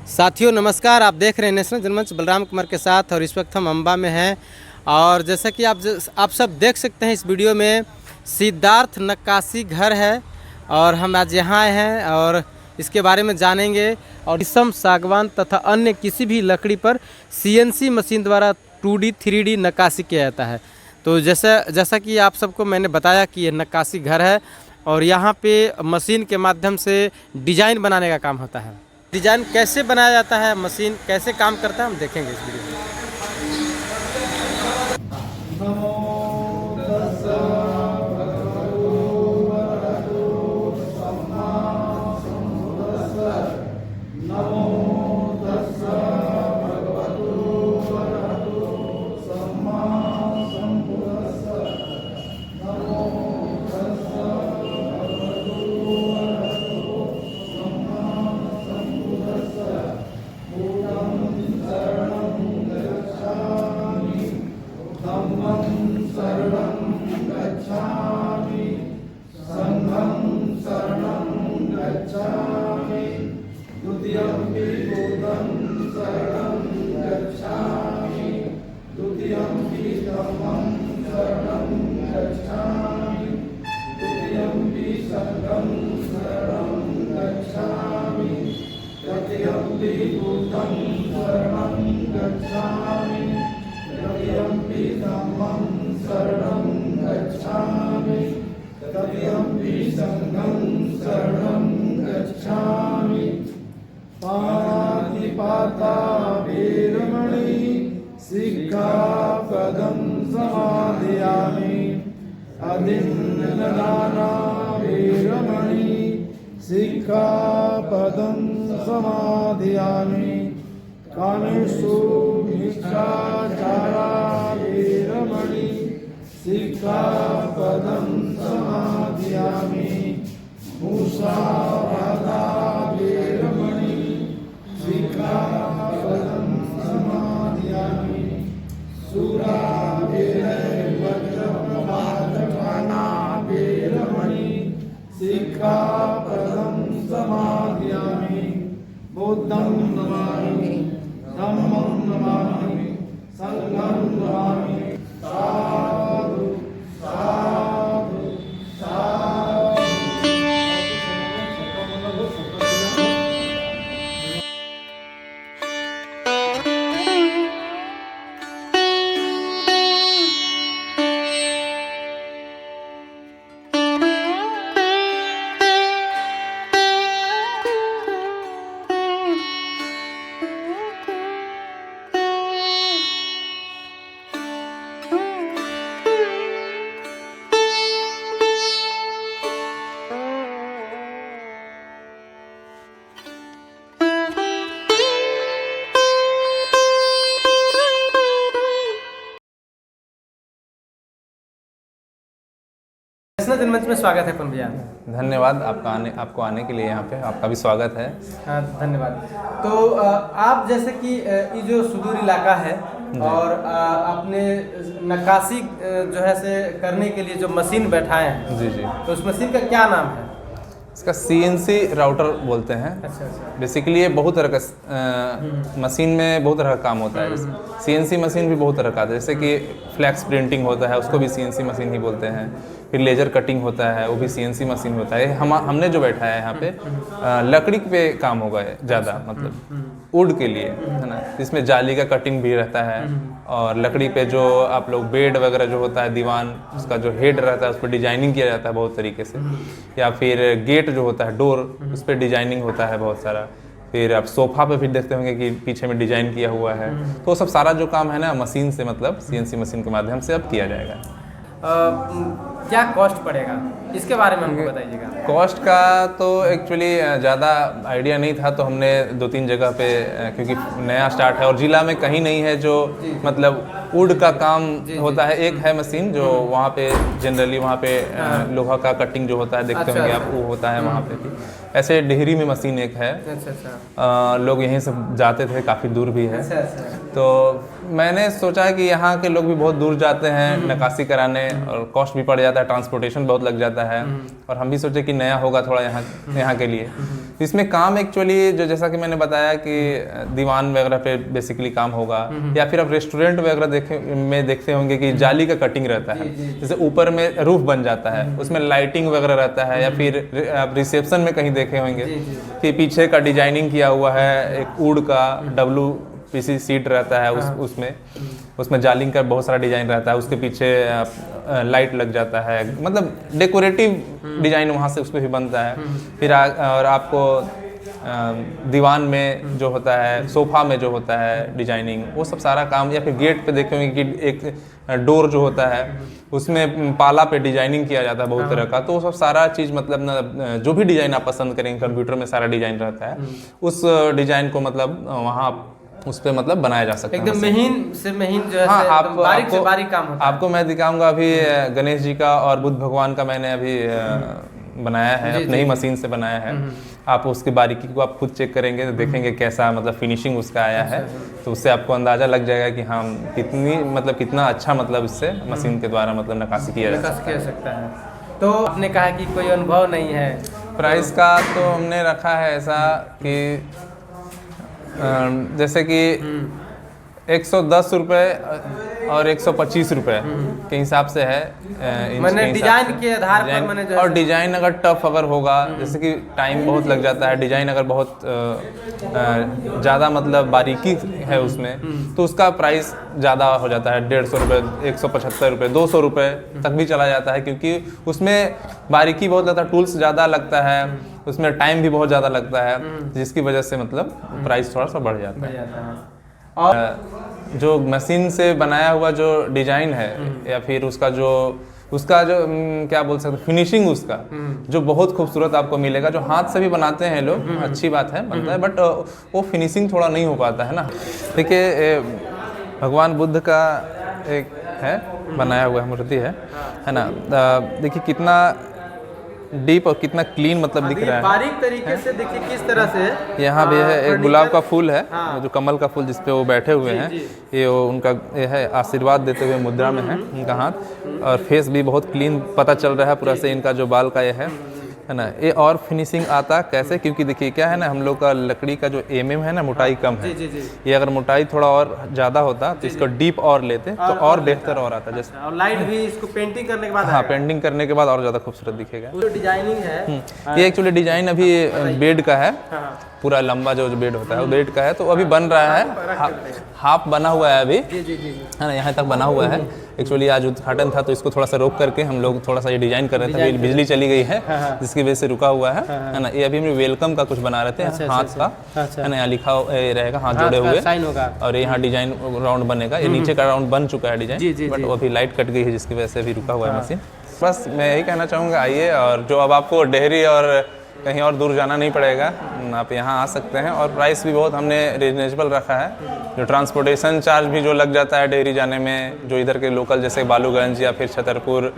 साथियों नमस्कार, आप देख रहे हैं नेशनल जनमंच बलराम कुमार के साथ और इस वक्त हम अम्बा में हैं। और जैसा कि आप सब देख सकते हैं इस वीडियो में सिद्धार्थ नक्काशी घर है और हम आज यहाँ आए हैं और इसके बारे में जानेंगे। और शीशम, सागवान तथा अन्य किसी भी लकड़ी पर CNC मशीन द्वारा 2D 3D नक्काशी किया जाता है। तो जैसा कि आप सबको मैंने बताया कि ये नक्काशी घर है और यहाँ पे मशीन के माध्यम से डिज़ाइन बनाने का काम होता है। डिज़ाइन कैसे बनाया जाता है, मशीन कैसे काम करता है, हम देखेंगे इस वीडियो में। पातिपाता वीरमणि सिक्खापदं समादयामि। अदिन्नदाना वीरमणि सिक्खापदं समादयामि। कामेषु भिक्षाचारा वीरमणि सिक्खापदं समादयामि। मूषावादा वीरमणि सिक्खापदं समादयामि। शूराभिरवज्रप्रभातमाना वीरमणि सिक्खापदं समादयामि। बुद्धं नमामि, धम्मं नमामि, संघं नमामि। साधु साधु साधु। नेशनल जनमंच में स्वागत है कौन भैया। धन्यवाद आपको आने के लिए यहाँ पे आपका भी स्वागत है। हाँ धन्यवाद। तो आप जैसे कि ये जो सुदूर इलाका है और आपने नक्काशी जो है से करने के लिए जो मशीन बैठाए हैं, जी जी, तो उस मशीन का क्या नाम है? इसका CNC राउटर बोलते हैं। अच्छा अच्छा। बेसिकली ये बहुत तरह का मशीन में बहुत तरह का काम होता है। CNC मशीन भी बहुत तरह का आता है, जैसे कि फ्लैक्स प्रिंटिंग होता है, उसको भी CNC मशीन ही बोलते हैं। फिर लेजर कटिंग होता है, वो भी CNC मशीन होता है। हमने जो बैठा है यहाँ पे लकड़ी पे काम होगा ज़्यादा, मतलब वुड के लिए, है ना। इसमें जाली का कटिंग भी रहता है और लकड़ी पे जो आप लोग बेड वगैरह जो होता है, दीवान, उसका जो हेड रहता है उस पर डिजाइनिंग किया जाता है बहुत तरीके से। या फिर गेट जो होता है, डोर, उस पर डिजाइनिंग होता है बहुत सारा। फिर आप सोफा पे भी देखते होंगे कि पीछे में डिजाइन किया हुआ है। तो सब सारा जो काम है ना मशीन से, मतलब CNC मशीन के माध्यम से अब किया जाएगा। क्या कॉस्ट पड़ेगा, इसके बारे में हमको बताइएगा। कॉस्ट का तो एक्चुअली ज़्यादा आइडिया नहीं था, तो हमने 2-3 जगह पे, क्योंकि नया स्टार्ट है और ज़िला में कहीं नहीं है जो मतलब वुड का काम होता है। एक है मशीन जो वहाँ पे जनरली वहाँ पे लोहा का कटिंग जो होता है, देखते होंगे आप, वो होता है वहाँ पे भी। ऐसे डेहरी में मशीन एक है। अच्छा अच्छा। लोग यहीं से जाते थे, काफ़ी दूर भी है। अच्छा अच्छा। तो मैंने सोचा कि यहाँ के लोग भी बहुत दूर जाते हैं नक्काशी कराने, और कॉस्ट भी पड़ जाता है, ट्रांसपोर्टेशन बहुत लग जाता है, और हम भी सोचे कि नया होगा थोड़ा यहाँ के लिए। तो इसमें काम एक्चुअली जो जैसा कि मैंने बताया कि दीवान वगैरह पे बेसिकली काम होगा, या फिर आप रेस्टोरेंट वगैरह देखते होंगे कि जाली का कटिंग रहता है, जैसे ऊपर में रूफ बन जाता है, उसमें लाइटिंग वगैरह रहता है, या फिर आप रिसेप्शन में कहीं देखे होंगे कि पीछे का डिजाइनिंग किया हुआ है, एक वुड का WPC सीट रहता है, उसमें जालिंग का बहुत सारा डिजाइन रहता है, उसके पीछे लाइट लग जाता है, मतलब डेकोरेटिव डिजाइन वहाँ से उसमें भी बनता है। फिर और आपको दीवान में जो होता है, सोफा में जो होता है डिजाइनिंग, वो सब सारा काम, या फिर गेट पे देखे होंगे कि एक डोर जो होता है उसमें पाला पे डिजाइनिंग किया जाता है बहुत तरह का। तो वो सब सारा चीज़ मतलब ना, जो भी डिजाइन आप पसंद करेंगे, कंप्यूटर में सारा डिजाइन रहता है, उस डिजाइन को मतलब वहाँ उस पर मतलब बनाया जा सकता है, एकदम महीन से महीन जो है, हाँ, बारीक से बारीक काम होता है। आपको मैं दिखाऊंगा अभी गणेश जी का और बुद्ध भगवान का मैंने अभी बनाया है, अपने ही मशीन से बनाया है। आप उसकी बारीकी को आप खुद चेक करेंगे तो देखेंगे कैसा मतलब फिनिशिंग उसका आया है, तो उससे आपको अंदाज़ा लग जाएगा कि हाँ कितना अच्छा मतलब इससे मशीन के द्वारा मतलब नक्काशी किया जा सकता है। तो आपने कहा कि कोई अनुभव नहीं है, प्राइस का तो हमने रखा है ऐसा कि जैसे कि 110 रुपये और 125 रुपये के हिसाब से है, मैंने डिजाइन के आधार पर मैंने और डिजाइन अगर टफ अगर होगा, जैसे कि टाइम बहुत लग जाता है, डिजाइन अगर बहुत ज़्यादा मतलब बारीकी है उसमें, तो उसका प्राइस ज़्यादा हो जाता है, 150 रुपये, 175 रुपये, 200 रुपये तक भी चला जाता है, क्योंकि उसमें बारीकी बहुत ज़्यादा, टूल्स ज़्यादा लगता है, उसमें टाइम भी बहुत ज़्यादा लगता है, जिसकी वजह से मतलब प्राइस थोड़ा सा बढ़ जाता है। और जो मशीन से बनाया हुआ जो डिजाइन है, या फिर उसका जो क्या बोल सकते, फिनिशिंग उसका जो बहुत खूबसूरत आपको मिलेगा। जो हाथ से भी बनाते हैं लोग, अच्छी बात है, बनता है, बट वो फिनिशिंग थोड़ा नहीं हो पाता है ना। देखिए भगवान बुद्ध का एक है बनाया हुआ मूर्ति है ना, देखिए कितना डीप और कितना क्लीन मतलब दिख रहा है, बारीक तरीके से। देखिए किस तरह से यहाँ भी है एक गुलाब का फूल है, जो कमल का फूल जिसपे वो बैठे हुए हैं, ये उनका ये है आशीर्वाद देते हुए मुद्रा में है उनका हाथ, और फेस भी बहुत क्लीन पता चल रहा है पूरा से, इनका जो बाल का ये है ना। ये और फिनिशिंग आता कैसे, क्योंकि देखिए क्या है ना, हम लोग का लकड़ी का जो mm है ना, मोटाई कम है। ये अगर मोटाई थोड़ा और ज़्यादा होता तो इसको डीप और लेते तो और बेहतर और आता। जैसे और लाइट भी इसको पेंटिंग करने के बाद, हाँ, पेंटिंग करने के बाद और ज़्यादा खूबसूरत दिखेगा। जो डिजाइनिंग है, ये एक्चुअली डिजाइन अभी बेड का है, पूरा लंबा जो बेड होता है वो बेड का है, तो अभी बन रहा है, हाफ बना हुआ है अभी, है ना, यहाँ तक बना हुआ है। एक्चुअली आज उद्घाटन था तो इसको थोड़ा सा रोक करके हम लोग थोड़ा सा ये डिजाइन कर रहे थे, अभी बिजली चली गई है जिसकी वजह से रुका हुआ है ना। ये अभी हम वेलकम का कुछ बना रहे थे, हाथ का, है ना, यहाँ लिखा रहेगा, हाथ जोड़े हुए, और यहाँ डिजाइन राउंड बनेगा। ये नीचे का राउंड बन चुका है डिजाइन, बट वो अभी लाइट कट गई है जिसकी वजह से अभी रुका हुआ है मशीन। बस मैं यही कहना चाहूँगा, आइए, और जो अब आपको डेहरी और कहीं और दूर जाना नहीं पड़ेगा, आप यहाँ आ सकते हैं। और प्राइस भी बहुत हमने रिजनेबल रखा है। जो ट्रांसपोर्टेशन चार्ज भी जो लग जाता है डेहरी जाने में, जो इधर के लोकल जैसे बालूगंज या फिर छतरपुर,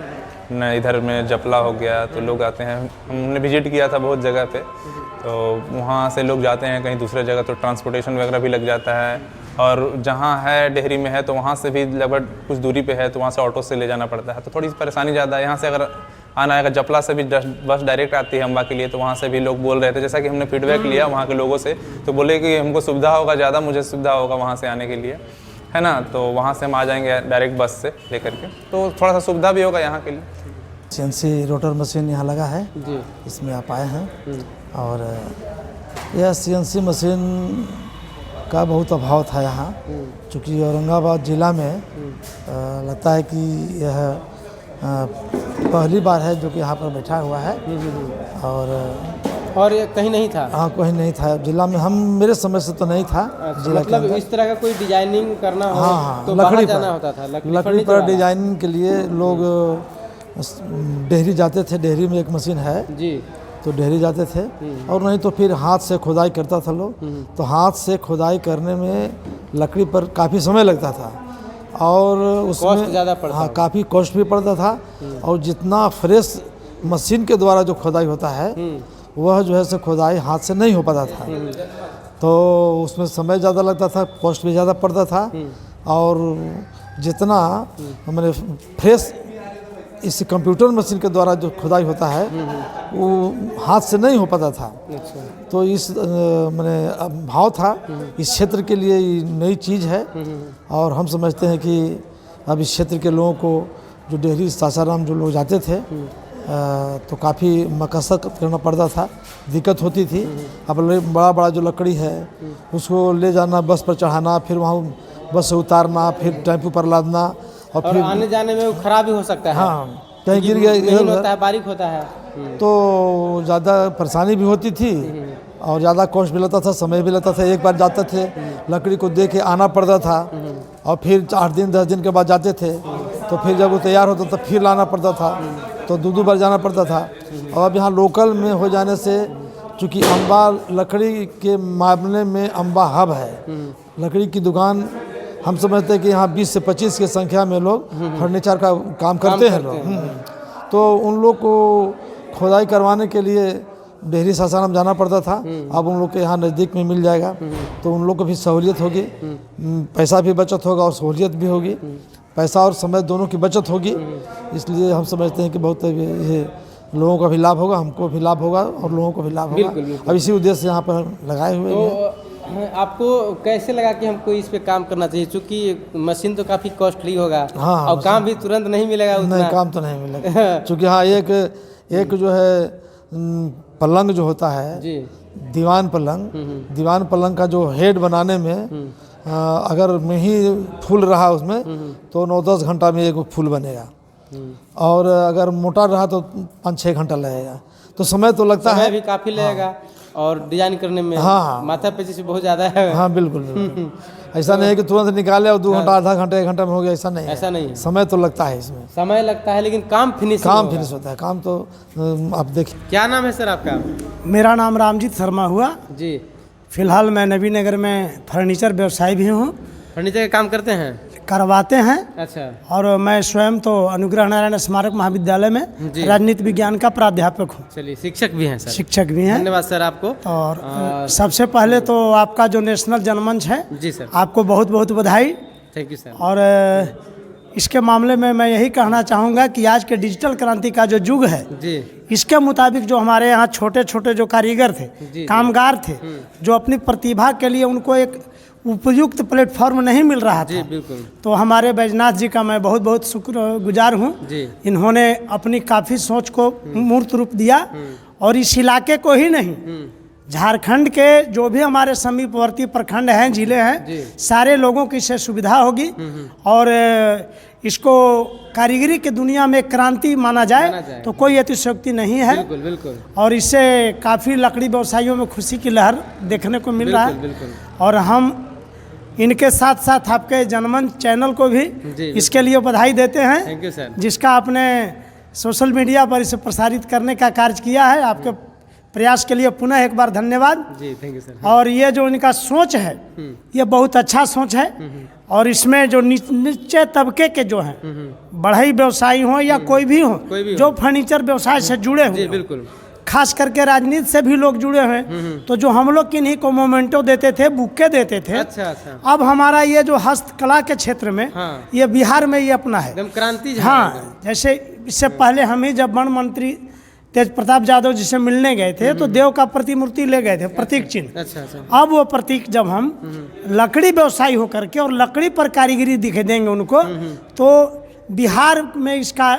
इधर में जपला हो गया, तो लोग आते हैं, हमने विजिट किया था बहुत जगह पे, तो वहाँ से लोग जाते हैं कहीं दूसरे जगह, तो ट्रांसपोर्टेशन वगैरह भी लग जाता है। और जहाँ है डेहरी में है तो वहाँ से भी लगभग कुछ दूरी पे है, तो वहाँ से ऑटो से ले जाना पड़ता है, तो थोड़ी परेशानी ज़्यादा है। यहाँ से अगर आना है, जपला से भी बस डायरेक्ट आती है अम्बा के लिए, तो वहाँ से भी लोग बोल रहे थे, जैसा कि हमने फीडबैक लिया वहाँ के लोगों से, तो बोले कि हमको सुविधा होगा ज़्यादा, मुझे सुविधा होगा वहाँ से आने के लिए, है ना, तो वहाँ से हम आ जाएंगे डायरेक्ट बस से लेकर के, तो थोड़ा सा सुविधा भी होगा यहाँ के लिए। CNC रोटर मशीन यहाँ लगा है जी, इसमें आप आए हैं, और यह CNC मशीन का बहुत अभाव था यहाँ, चूँकि औरंगाबाद ज़िला में लगता है कि यह पहली बार है जो कि यहाँ पर बैठा हुआ है, और ये कहीं नहीं था। हाँ, कहीं नहीं था जिला में, हम मेरे समय से तो नहीं था। जिला मतलब इस तरह का कोई डिजाइनिंग करना हो, हाँ, तो लकड़ी जाना होता था, लकड़ी पर डिजाइनिंग के लिए लोग डेहरी जाते थे। डेहरी में एक मशीन है जी, तो डेहरी जाते थे, और नहीं तो फिर हाथ से खुदाई करता था लोग। तो हाथ से खुदाई करने में लकड़ी पर काफ़ी समय लगता था, और उसमें ज़्यादा पड़ता, हाँ, काफ़ी कॉस्ट भी पड़ता था। और जितना फ्रेश मशीन के द्वारा जो खुदाई होता है, वह जो है से खुदाई हाथ से नहीं हो पाता था। तो उसमें समय ज़्यादा लगता था, कॉस्ट भी ज़्यादा पड़ता था, और जितना मैंने फ्रेश इस कंप्यूटर मशीन के द्वारा जो खुदाई होता है वो हाथ से नहीं हो पाता था। अच्छा। तो इस मैंने भाव था इस क्षेत्र के लिए ये नई चीज़ है, और हम समझते हैं कि अब इस क्षेत्र के लोगों को जो डेहरी सासाराम जो लोग जाते थे तो काफ़ी मकसद करना पड़ता था, दिक्कत होती थी। अब बड़ा बड़ा जो लकड़ी है उसको ले जाना, बस पर चढ़ाना, फिर वहाँ बस से उतारना, फिर टेम्पू पर लादना, और फिर आने जाने में वो खराब भी हो सकता है। हाँ, कहीं गिर गया महीन होता है, बारीक होता है। तो ज़्यादा परेशानी भी होती थी और ज़्यादा कॉस्ट भी लगता था, समय भी लगता था। एक बार जाते थे, लकड़ी को दे के आना पड़ता था, और फिर 8 दिन 10 दिन के बाद जाते थे, तो फिर जब वो तैयार होता था फिर लाना पड़ता था, तो 2 बार जाना पड़ता था। और अब यहाँ लोकल में हो जाने से, चूँकि अम्बा लकड़ी के मामले में अम्बा हब है, लकड़ी की दुकान हम समझते हैं कि यहाँ 20 से 25 की संख्या में लोग फर्नीचर का काम करते हैं लोग। तो उन लोग को खोदाई करवाने के लिए डेहरी सासाराम जाना पड़ता था। अब उन लोग के यहाँ नज़दीक में मिल जाएगा, तो उन लोग को भी सहूलियत होगी, पैसा भी बचत होगा और सहूलियत भी होगी, पैसा और समय दोनों की बचत होगी। इसलिए हम समझते हैं कि बहुत ये लोगों का भी लाभ होगा, हमको भी लाभ होगा और लोगों को भी लाभ होगा। अब इसी उद्देश्य से यहाँ पर लगाए हुए हैं। आपको कैसे लगा कि हमको इस पे काम करना चाहिए? चूँकि मशीन तो काफ़ी कॉस्टली होगा, हाँ, और काम भी तुरंत नहीं मिलेगा उतना। नहीं, काम तो नहीं मिलेगा, चूँकि हाँ एक जो है पलंग जो होता है जी, दीवान पलंग का जो हेड बनाने में अगर में ही फूल रहा उसमें तो 9-10 घंटा में एक फूल बनेगा, और अगर मोटा रहा तो 5-6 घंटा लगेगा। तो समय तो लगता है, भी काफ़ी लगेगा, और डिजाइन करने में हाँ, माथा पेची से बहुत ज़्यादा है। हाँ बिल्कुल, ऐसा नहीं है कि तुरंत निकाले और 2 घंटा आधा घंटा 1 घंटा में हो गया, ऐसा नहीं है। ऐसा नहीं है, समय तो लगता है, इसमें समय लगता है, लेकिन काम फिनिश होता है। काम तो आप देखिए। क्या नाम है सर आपका? मेरा नाम रामजीत शर्मा हुआ। जी, फिलहाल मैं नबी नगर में फर्नीचर व्यवसायी भी हूँ, फर्नीचर का काम करते हैं, करवाते हैं। अच्छा। और मैं स्वयं तो अनुग्रह नारायण स्मारक महाविद्यालय में जी। राजनीति विज्ञान का प्राध्यापक हूँ। चलिए, शिक्षक भी हैं सर? शिक्षक भी हैं। धन्यवाद सर आपको। और सबसे पहले तो आपका जो नेशनल जनमंच है, जी सर, आपको बहुत बहुत बधाई। Thank you sir. और इसके मामले में मैं यही कहना चाहूँगा कि आज के डिजिटल क्रांति का जो युग है जी, इसके मुताबिक जो हमारे यहाँ छोटे छोटे जो कारीगर थे, कामगार थे, जो अपनी प्रतिभा के लिए उनको एक उपयुक्त प्लेटफॉर्म नहीं मिल रहा था। जी बिल्कुल। तो हमारे बैजनाथ जी का मैं बहुत बहुत शुक्रगुजार हूँ। इन्होंने अपनी काफ़ी सोच को मूर्त रूप दिया, और इस इलाके को ही नहीं, झारखंड के जो भी हमारे समीपवर्ती प्रखंड हैं, जिले हैं, सारे लोगों की इससे सुविधा होगी, और इसको कारीगरी के दुनिया में क्रांति माना जाए तो कोई अतिशयोक्ति नहीं है। बिल्कुल बिल्कुल। और इससे काफ़ी लकड़ी व्यवसायियों में खुशी की लहर देखने को मिल रहा है। और हम इनके साथ साथ आपके जनमंच चैनल को भी इसके लिए बधाई देते हैं। Thank you sir. जिसका आपने सोशल मीडिया पर इसे प्रसारित करने का कार्य किया है, आपके प्रयास के लिए पुनः एक बार धन्यवाद। जी, थैंक यू सर। और ये जो इनका सोच है, ये बहुत अच्छा सोच है, और इसमें जो नीचे तबके के जो हैं, बढ़ई व्यवसायी हो या कोई भी हो, जो फर्नीचर व्यवसाय से जुड़े हुए, बिल्कुल, खास करके राजनीति से भी लोग जुड़े हुए हैं, तो जो हम लोग किन्हीं को मोमेंटो देते थे, बुक्के देते थे, अच्छा। अब हमारा ये जो हस्तकला के क्षेत्र में, ये बिहार में ये अपना है, एकदम क्रांति। हाँ, जैसे इससे पहले हम ही जब वन मंत्री तेज प्रताप यादव जी से मिलने गए थे, तो देव का प्रतिमूर्ति ले गए थे, प्रतीक चिन्ह। अच्छा। अब वो प्रतीक जब हम लकड़ी व्यवसायी होकर के और लकड़ी पर कारीगरी दिखे देंगे उनको, तो बिहार में इसका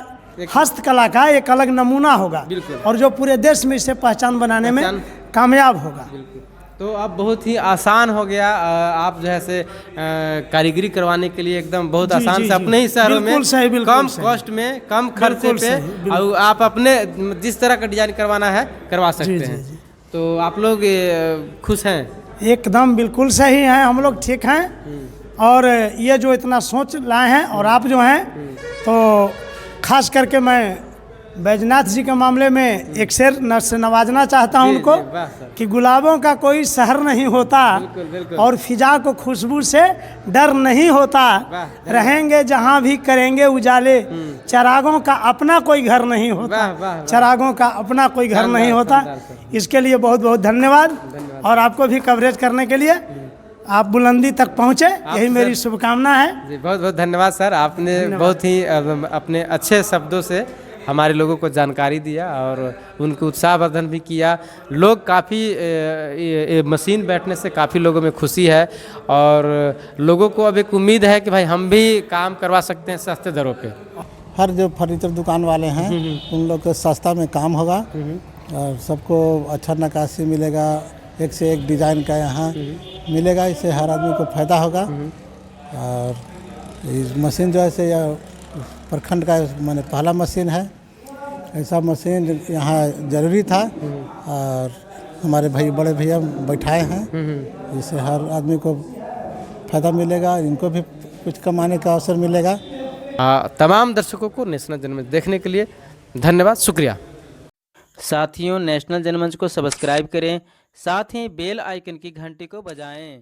हस्तकला का एक अलग नमूना होगा, और जो पूरे देश में इसे पहचान बनाने में कामयाब होगा। तो अब बहुत ही आसान हो गया, आप जो है से कारीगरी करवाने के लिए एकदम बहुत आसान से अपने ही शहरों में कम कॉस्ट में, कम खर्चे पे, और आप अपने जिस तरह का डिजाइन करवाना है करवा सकते हैं। तो आप लोग खुश हैं? एकदम बिल्कुल सही हैं, हम लोग ठीक हैं। और ये जो इतना सोच लाए हैं, और आप जो हैं, तो खास करके मैं बैजनाथ जी के मामले में एक शेर से नवाजना चाहता हूं उनको, कि गुलाबों का कोई शहर नहीं होता, और फिजा को खुशबू से डर नहीं होता, रहेंगे जहां भी करेंगे उजाले, चरागों का अपना कोई घर नहीं होता, चरागों का अपना कोई घर नहीं होता। इसके लिए बहुत बहुत धन्यवाद। और आपको भी कवरेज करने के लिए आप बुलंदी तक पहुँचे, यही मेरी शुभकामना है। जी बहुत बहुत धन्यवाद सर, आपने बहुत ही अपने अच्छे शब्दों से हमारे लोगों को जानकारी दिया और उनको उत्साहवर्धन भी किया। लोग काफ़ी मशीन बैठने से काफ़ी लोगों में खुशी है और लोगों को अब एक उम्मीद है कि भाई हम भी काम करवा सकते हैं सस्ते दरों पे। हर जो फर्नीचर दुकान वाले हैं उन लोग को सस्ता में काम होगा और सबको अच्छा नक्काशी मिलेगा, एक से एक डिज़ाइन का यहाँ मिलेगा, इससे हर आदमी को फ़ायदा होगा। और इस मशीन जो है से यह प्रखंड का माने पहला मशीन है, ऐसा मशीन यहाँ ज़रूरी था और हमारे भाई बड़े भैया बैठाए हैं, इससे हर आदमी को फ़ायदा मिलेगा, इनको भी कुछ कमाने का अवसर मिलेगा। तमाम दर्शकों को नेशनल जनमंच देखने के लिए धन्यवाद, शुक्रिया। साथियों, नेशनल जनमंच को सब्सक्राइब करें, साथ ही बेल आइकन की घंटी को बजाएं।